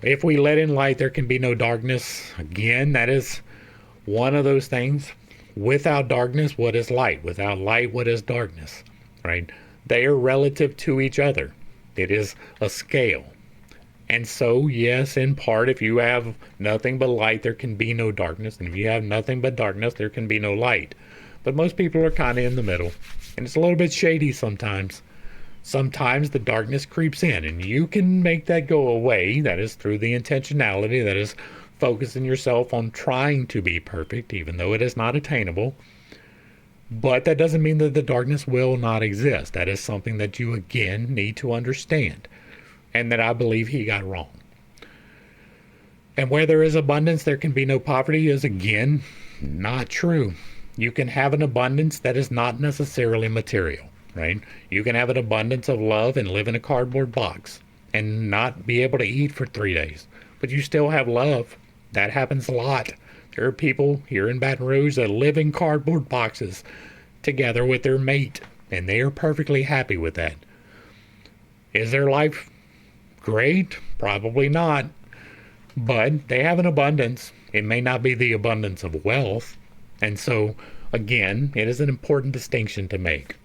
if we let in light, there can be no darkness. Again, that is one of those things. Without darkness, what is light? Without light, what is darkness? Right? They are relative to each other. It is a scale. And so, yes, in part, if you have nothing but light, there can be no darkness. And if you have nothing but darkness, there can be no light. But most people are kind of in the middle. And it's a little bit shady sometimes. Sometimes the darkness creeps in, and you can make that go away. That is through the intentionality. That is focusing yourself on trying to be perfect, even though it is not attainable. But that doesn't mean that the darkness will not exist. That is something that you, again, need to understand, and that I believe he got wrong. And where there is abundance, there can be no poverty is, again, not true. You can have an abundance that is not necessarily material, right? You can have an abundance of love and live in a cardboard box and not be able to eat for 3 days, but you still have love. That happens a lot. There are people here in Baton Rouge that live in cardboard boxes together with their mate, and they are perfectly happy with that. Is their life great? Probably not. But they have an abundance. It may not be the abundance of wealth. And so, again, it is an important distinction to make.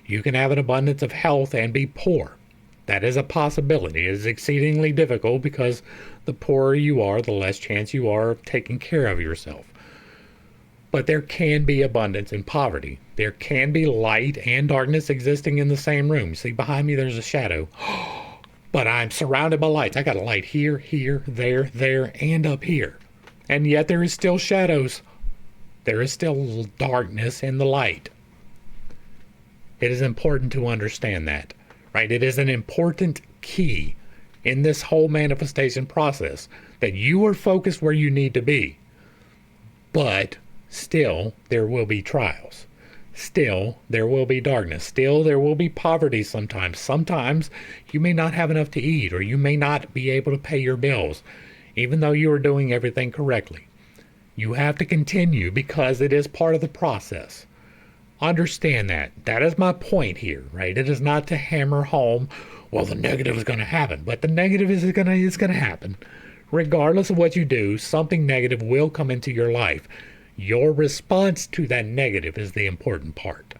You can have an abundance of health and be poor. That is a possibility. It is exceedingly difficult because the poorer you are, the less chance you are of taking care of yourself. But there can be abundance in poverty. There can be light and darkness existing in the same room. See, behind me there's a shadow. But I'm surrounded by lights. I got a light here, here, there, and up here. And yet there is still shadows. There is still darkness in the light. It is important to understand that, right? It is an important key in this whole manifestation process that you are focused where you need to be. But still, there will be trials. Still, there will be darkness. Still, there will be poverty sometimes. Sometimes you may not have enough to eat, or you may not be able to pay your bills, even though you are doing everything correctly. You have to continue because it is part of the process. Understand that. That is my point here, right? It is not to hammer home, well, the negative is going to happen, but the negative is going to happen. Regardless of what you do, something negative will come into your life. Your response to that negative is the important part.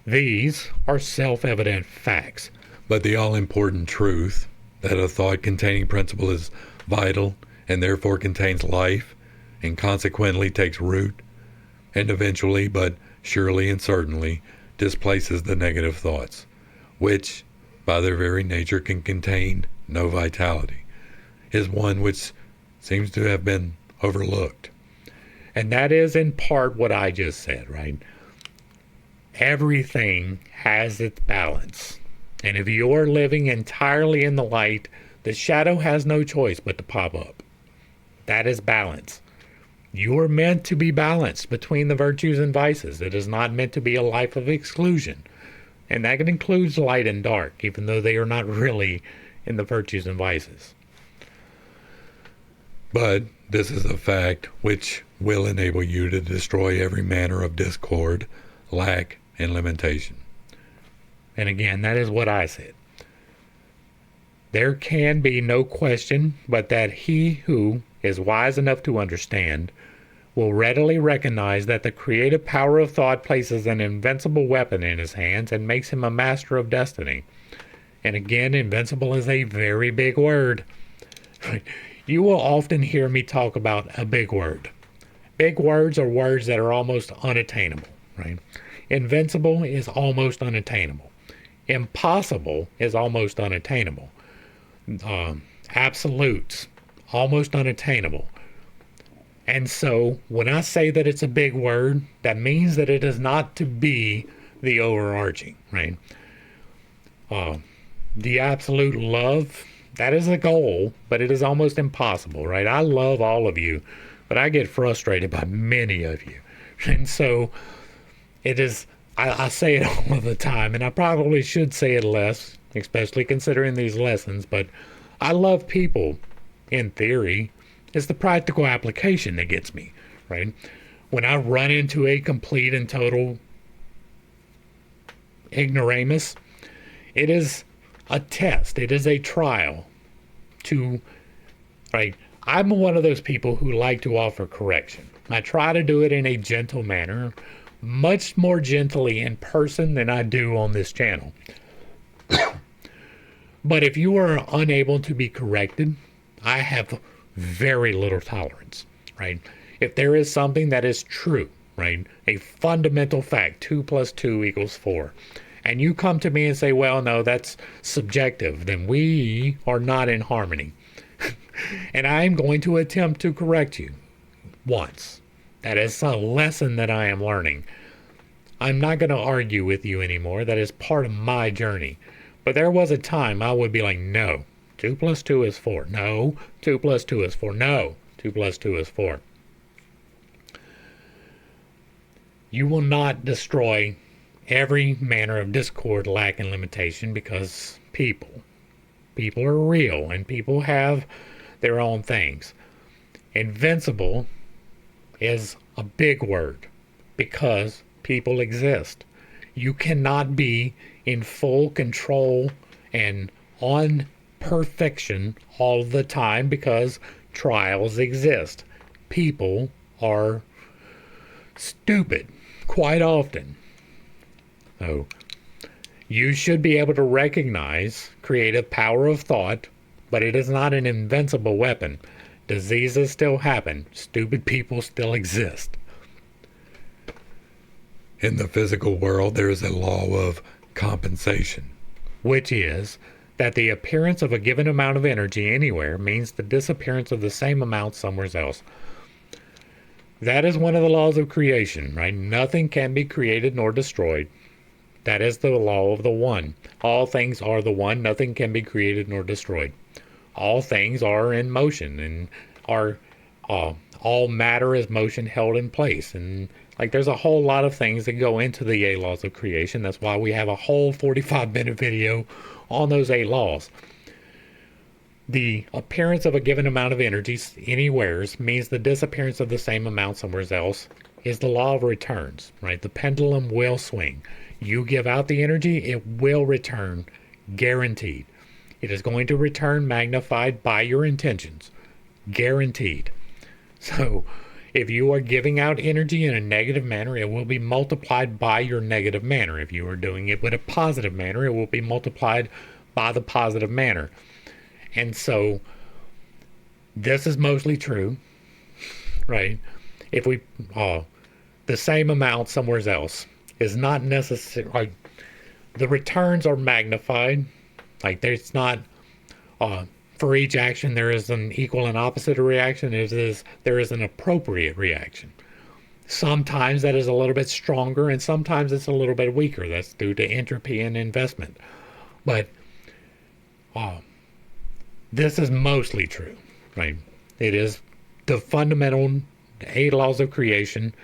These are self-evident facts. But the all-important truth that a thought-containing principle is vital and therefore contains life and consequently takes root and eventually, but surely and certainly, displaces the negative thoughts, which, by their very nature, can contain no vitality, is one which seems to have been overlooked. And that is in part what I just said, right? Everything has its balance. And if you are living entirely in the light, the shadow has no choice but to pop up. That is balance. You are meant to be balanced between the virtues and vices. It is not meant to be a life of exclusion. And that includes light and dark, even though they are not really in the virtues and vices. But this is a fact which will enable you to destroy every manner of discord, lack, and limitation. And again, that is what I said. There can be no question but that he who is wise enough to understand will readily recognize that the creative power of thought places an invincible weapon in his hands and makes him a master of destiny. And again, invincible is a very big word. You will often hear me talk about a big word. Big words are words that are almost unattainable, right? Invincible is almost unattainable. Impossible is almost unattainable. Absolutes, almost unattainable. And so when I say that it's a big word, that means that it is not to be the overarching, right? The absolute love, that is a goal, but it is almost impossible, right? I love all of you, but I get frustrated by many of you. And so it is, I say it all of the time, and I probably should say it less, especially considering these lessons, but I love people in theory. It's the practical application that gets me, right? When I run into a complete and total ignoramus, it is a test. It is a trial to, right? I'm one of those people who like to offer correction. I try to do it in a gentle manner, much more gently in person than I do on this channel. But if you are unable to be corrected, I have very little tolerance, right? If there is something that is true, right, a fundamental fact, 2 + 2 = 4, and you come to me and say, well, no, that's subjective, then we are not in harmony. And I am going to attempt to correct you once. That is a lesson that I am learning. I'm not going to argue with you anymore. That is part of my journey. But there was a time I would be like, no, 2 + 2 = 4. No, 2 + 2 = 4. No, 2 + 2 = 4. You will not destroy every manner of discord, lack, and limitation because people, People are real and people have their own things. Invincible is a big word because people exist. You cannot be in full control and on perfection all the time because trials exist. People are stupid quite often. So you should be able to recognize creative power of thought, but it is not an invincible weapon. Diseases still happen. Stupid people still exist. In the physical world, there is a law of compensation, Which is that the appearance of a given amount of energy anywhere means the disappearance of the same amount somewhere else. That is one of the laws of creation, right? Nothing can be created nor destroyed. That is the law of the one. All things are the one. Nothing can be created nor destroyed. All things are in motion and are all matter is motion held in place. And like there's a whole lot of things that go into the 8 laws of creation. That's why we have a whole 45-minute video on those 8 laws. The appearance of a given amount of energy anywheres means the disappearance of the same amount somewhere else is the law of returns, right? The pendulum will swing. You give out the energy, it will return, guaranteed. It is going to return magnified by your intentions, guaranteed. So if you are giving out energy in a negative manner, it will be multiplied by your negative manner. If you are doing it with a positive manner, it will be multiplied by the positive manner. And so this is mostly true, right? If we, the same amount somewhere else is not necessary. Like the returns are magnified. Like there's not, for each action, there is an equal and opposite reaction. There is an appropriate reaction. Sometimes that is a little bit stronger and sometimes it's a little bit weaker. That's due to entropy and investment. But, this is mostly true, right? It is the fundamental 8 laws of creation.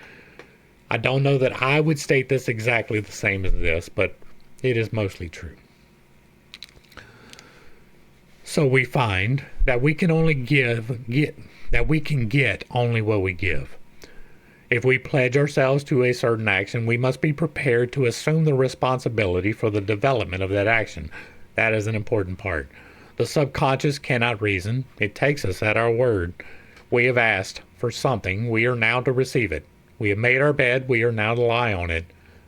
I don't know that I would state this exactly the same as this, but it is mostly true. So we find that we can only get only what we give. If we pledge ourselves to a certain action, we must be prepared to assume the responsibility for the development of that action. That is an important part. The subconscious cannot reason. It takes us at our word. We have asked for something. We are now to receive it. We have made our bed. We are now to lie on it.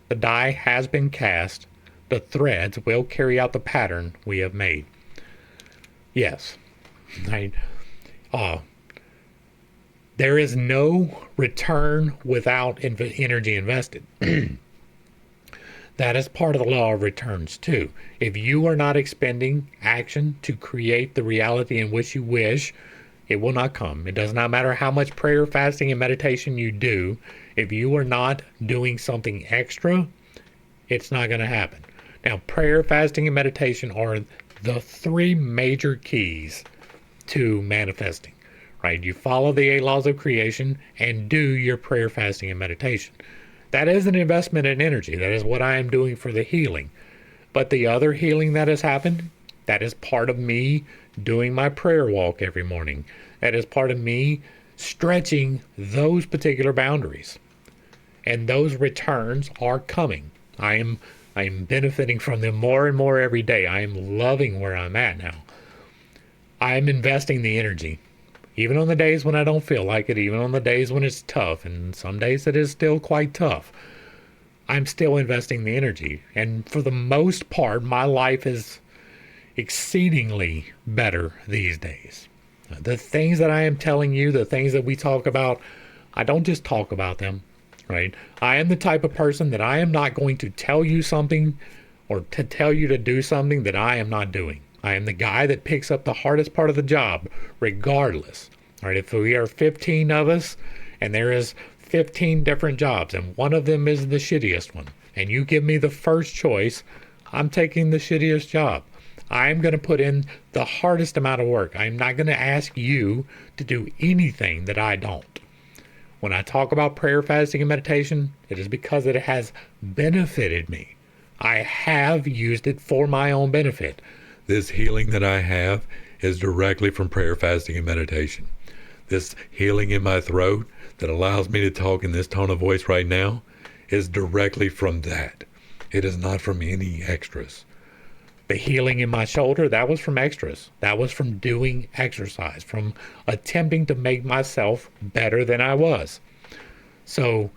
The die has been cast. The threads will carry out the pattern we have made. Yes. Right. There is no return without energy invested. That is part of the law of returns too. If you are not expending action to create the reality in which you wish, it will not come. It does not matter how much prayer, fasting, and meditation you do. If you are not doing something extra, it's not going to happen. Now, prayer, fasting, and meditation are the 3 major keys to manifesting, right? You follow the 8 laws of creation and do your prayer, fasting, and meditation. That is an investment in energy. That is what I am doing for the healing. But the other healing that has happened, that is part of me doing my prayer walk every morning. That is part of me stretching those particular boundaries. And those returns are coming. I am benefiting from them more and more every day. I am loving where I'm at now. I am investing the energy. Even on the days when I don't feel like it, even on the days when it's tough, and some days it is still quite tough, I'm still investing the energy. And for the most part, my life is exceedingly better these days. The things that I am telling you, the things that we talk about, I don't just talk about them, right? I am the type of person that I am not going to tell you something or to tell you to do something that I am not doing. I am the guy that picks up the hardest part of the job, regardless. All right, if we are 15 of us, and there is 15 different jobs, and one of them is the shittiest one, and you give me the first choice, I'm taking the shittiest job. I'm going to put in the hardest amount of work. I'm not going to ask you to do anything that I don't. When I talk about prayer, fasting, and meditation, it is because it has benefited me. I have used it for my own benefit. This healing that I have is directly from prayer, fasting, and meditation. This healing in my throat that allows me to talk in this tone of voice right now is directly from that. It is not from any extras. The healing in my shoulder, that was from extras. That was from doing exercise, from attempting to make myself better than I was. So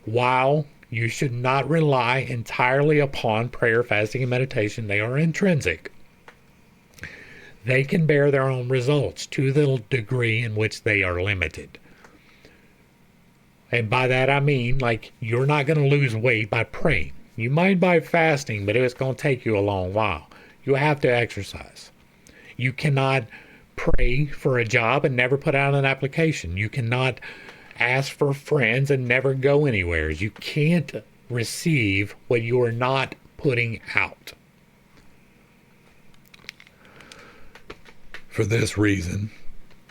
while you should not rely entirely upon prayer, fasting, and meditation, they are intrinsic. They can bear their own results to the degree in which they are limited. And by that I mean, like, you're not going to lose weight by praying. You might by fasting, but it's going to take you a long while. You have to exercise. You cannot pray for a job and never put out an application. You cannot ask for friends and never go anywhere. You can't receive what you are not putting out. For this reason,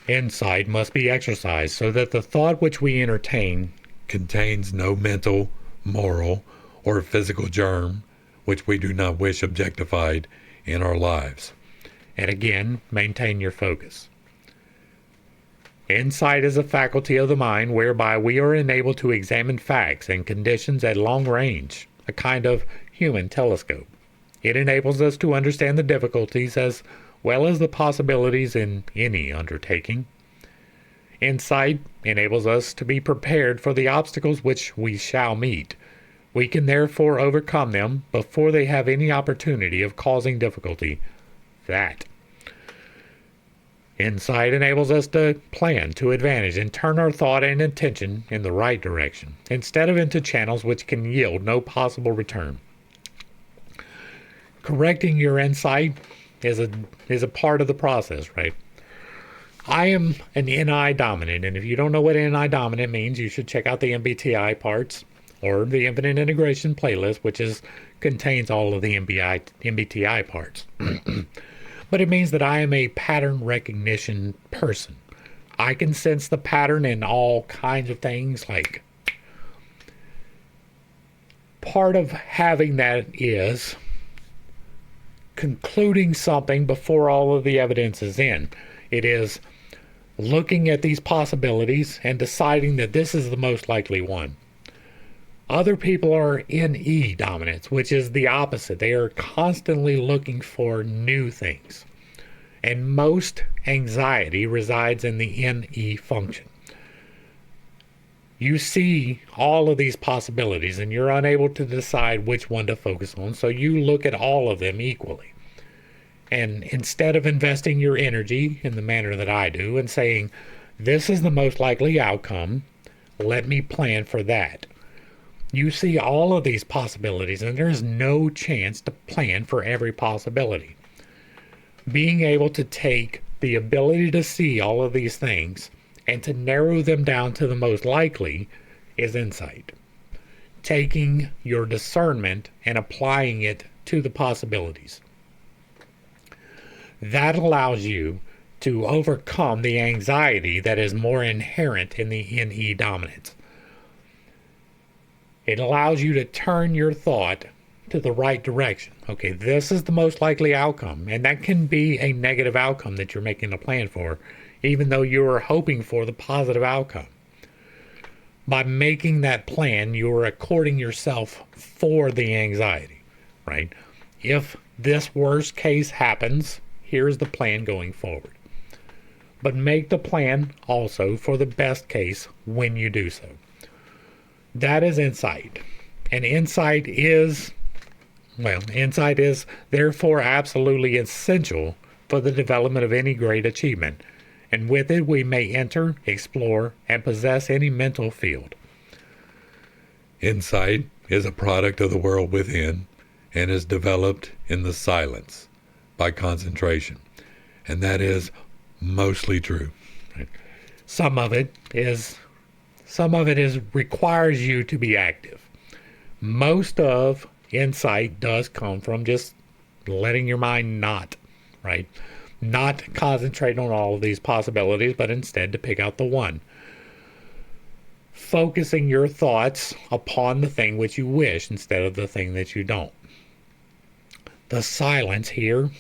insight must be exercised so that the thought which we entertain contains no mental, moral, or physical germ which we do not wish objectified in our lives. And again, maintain your focus. Insight is a faculty of the mind whereby we are enabled to examine facts and conditions at long range, a kind of human telescope. It enables us to understand the difficulties as well as the possibilities in any undertaking. Insight enables us to be prepared for the obstacles which we shall meet. We can therefore overcome them before they have any opportunity of causing difficulty. That. Insight enables us to plan to advantage and turn our thought and intention in the right direction, instead of into channels which can yield no possible return. Correcting your insight is a part of the process, right? I am an NI dominant, and if you don't know what NI dominant means, you should check out the MBTI parts or the Infinite Integration playlist, which contains all of the MBTI parts. But it means that I am a pattern recognition person. I can sense the pattern in all kinds of things. Like, part of having that is concluding something before all of the evidence is in. It is looking at these possibilities and deciding that this is the most likely one. Other people are NE dominants, which is the opposite. They are constantly looking for new things. And most anxiety resides in the NE function. You see all of these possibilities and you're unable to decide which one to focus on, so you look at all of them equally. And instead of investing your energy in the manner that I do and saying, this is the most likely outcome, let me plan for that. You see all of these possibilities and there's no chance to plan for every possibility. Being able to take the ability to see all of these things and to narrow them down to the most likely is insight. Taking your discernment and applying it to the possibilities. That allows you to overcome the anxiety that is more inherent in the NE dominance. It allows you to turn your thought to the right direction. Okay, this is the most likely outcome, and that can be a negative outcome that you're making a plan for, even though you are hoping for the positive outcome. By making that plan, you are according yourself for the anxiety, right? If this worst case happens, here's the plan going forward. But make the plan also for the best case when you do so. That is insight. And insight is therefore absolutely essential for the development of any great achievement. And with it, we may enter, explore, and possess any mental field. Insight is a product of the world within and is developed in the silence by concentration. And that is mostly true. Some of it requires you to be active. Most of insight does come from just letting your mind not concentrate on all of these possibilities, but instead to pick out the one. Focusing your thoughts upon the thing which you wish instead of the thing that you don't. The silence here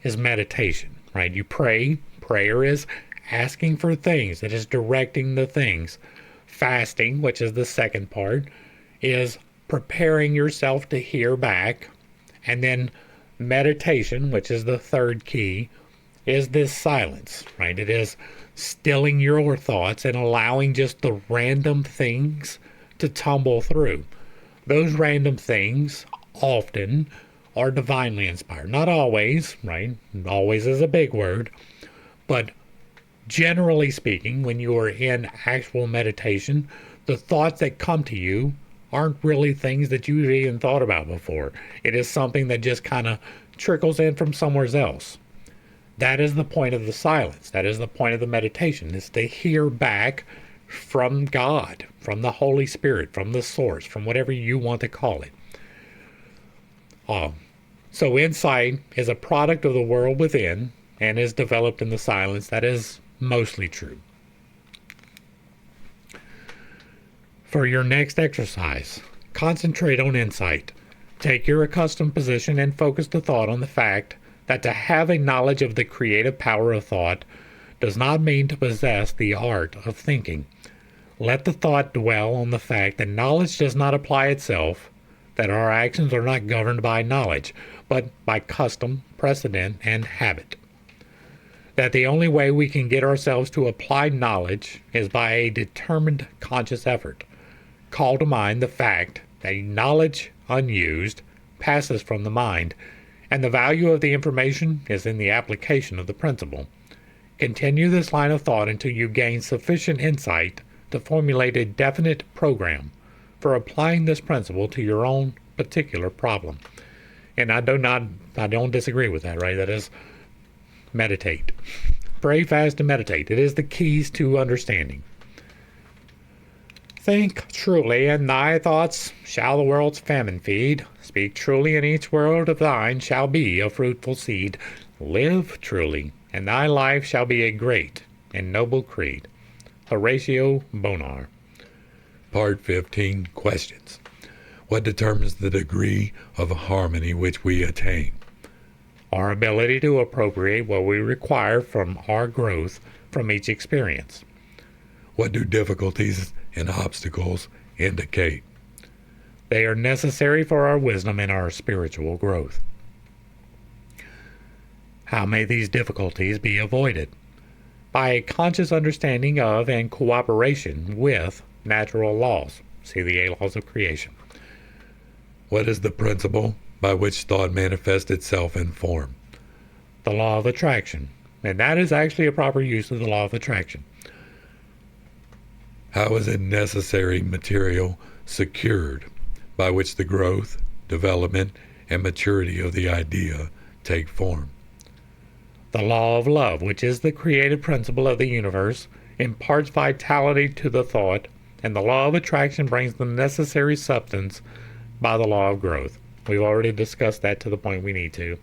is meditation, right? You pray. Prayer is asking for things. It is directing the things. Fasting, which is the second part, is preparing yourself to hear back. And then meditation, which is the third key, is this silence, right? It is stilling your thoughts and allowing just the random things to tumble through. Those random things often are divinely inspired. Not always, right? Always is a big word. But generally speaking, when you are in actual meditation, the thoughts that come to you aren't really things that you've even thought about before. It is something that just kind of trickles in from somewhere else. That is the point of the silence. That is the point of the meditation, is to hear back from God, from the Holy Spirit, from the source, from whatever you want to call it. So insight is a product of the world within and is developed in the silence. That is mostly true. For your next exercise, concentrate on insight. Take your accustomed position and focus the thought on the fact that to have a knowledge of the creative power of thought does not mean to possess the art of thinking. Let the thought dwell on the fact that knowledge does not apply itself, that our actions are not governed by knowledge, but by custom, precedent, and habit. That the only way we can get ourselves to apply knowledge is by a determined conscious effort. Call to mind the fact that knowledge unused passes from the mind, and the value of the information is in the application of the principle. Continue this line of thought until you gain sufficient insight to formulate a definite program for applying this principle to your own particular problem. And I don't disagree with that, right? That is, meditate. Pray, fast, and meditate. It is the keys to understanding. Think truly, and thy thoughts shall the world's famine feed. Speak truly, and each word of thine shall be a fruitful seed. Live truly, and thy life shall be a great and noble creed. Horatio Bonar. Part 15, questions. What determines the degree of harmony which we attain? Our ability to appropriate what we require from our growth from each experience. What do difficulties and obstacles indicate? They are necessary for our wisdom and our spiritual growth. How may these difficulties be avoided? By a conscious understanding of and cooperation with natural laws. See the 8 laws of creation. What is the principle by which thought manifests itself in form? The law of attraction. And that is actually a proper use of the law of attraction. How is a necessary material secured by which the growth, development, and maturity of the idea take form? The law of love, which is the creative principle of the universe, imparts vitality to the thought, and the law of attraction brings the necessary substance by the law of growth. We've already discussed that to the point we need to.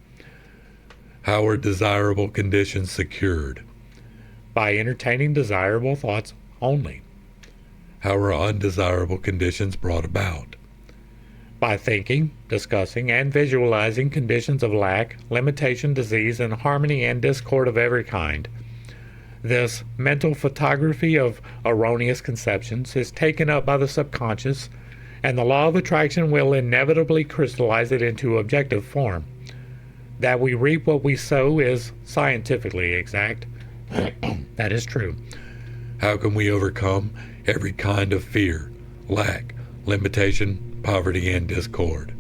How are desirable conditions secured? By entertaining desirable thoughts only. How are undesirable conditions brought about? By thinking, discussing, and visualizing conditions of lack, limitation, disease, and harmony and discord of every kind. This mental photography of erroneous conceptions is taken up by the subconscious, and the law of attraction will inevitably crystallize it into objective form. That we reap what we sow is scientifically exact. That is true. How can we overcome every kind of fear, lack, limitation, poverty, and discord?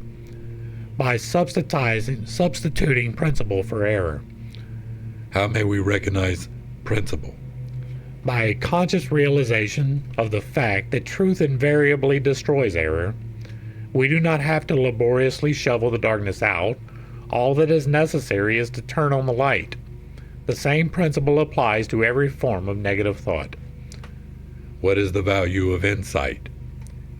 By substituting principle for error. How may we recognize principle? By a conscious realization of the fact that truth invariably destroys error. We do not have to laboriously shovel the darkness out. All that is necessary is to turn on the light. The same principle applies to every form of negative thought. What is the value of insight?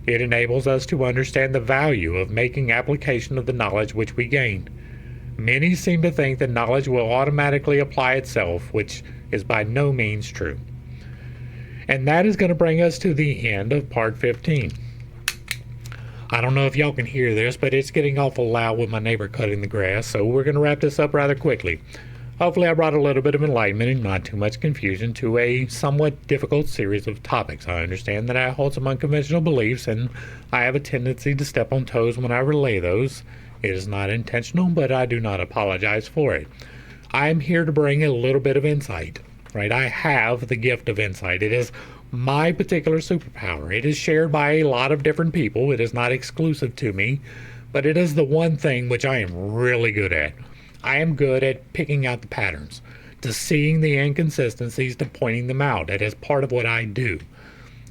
It enables us to understand the value of making application of the knowledge which we gain. Many seem to think that knowledge will automatically apply itself, which is by no means true. And that is going to bring us to the end of part 15. I don't know if y'all can hear this, but it's getting awful loud with my neighbor cutting the grass, so we're going to wrap this up rather quickly. Hopefully, I brought a little bit of enlightenment and not too much confusion to a somewhat difficult series of topics. I understand that I hold some unconventional beliefs, and I have a tendency to step on toes when I relay those. It is not intentional, but I do not apologize for it. I am here to bring a little bit of insight, right? I have the gift of insight. It is my particular superpower. It is shared by a lot of different people. It is not exclusive to me, but it is the one thing which I am really good at. I am good at picking out the patterns, to seeing the inconsistencies, to pointing them out. That is part of what I do.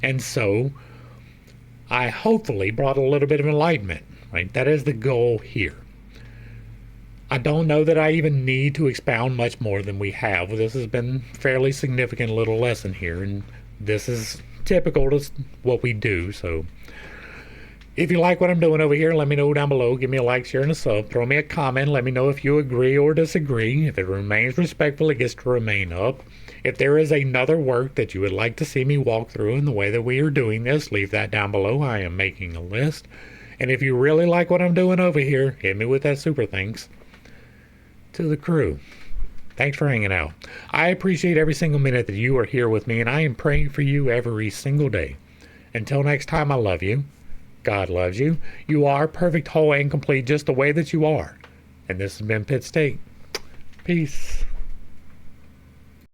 And so I hopefully brought a little bit of enlightenment, right? That is the goal here. I don't know that I even need to expound much more than we have. This has been a fairly significant little lesson here, and this is typical to what we do. So if you like what I'm doing over here, let me know down below. Give me a like, share, and a sub. Throw me a comment. Let me know if you agree or disagree. If it remains respectful, it gets to remain up. If there is another work that you would like to see me walk through in the way that we are doing this, leave that down below. I am making a list. And if you really like what I'm doing over here, hit me with that super thanks. To the crew, thanks for hanging out. I appreciate every single minute that you are here with me, and I am praying for you every single day. Until next time, I love you. God loves you. You are perfect, whole, and complete just the way that you are. And this has been Pitt State. Peace.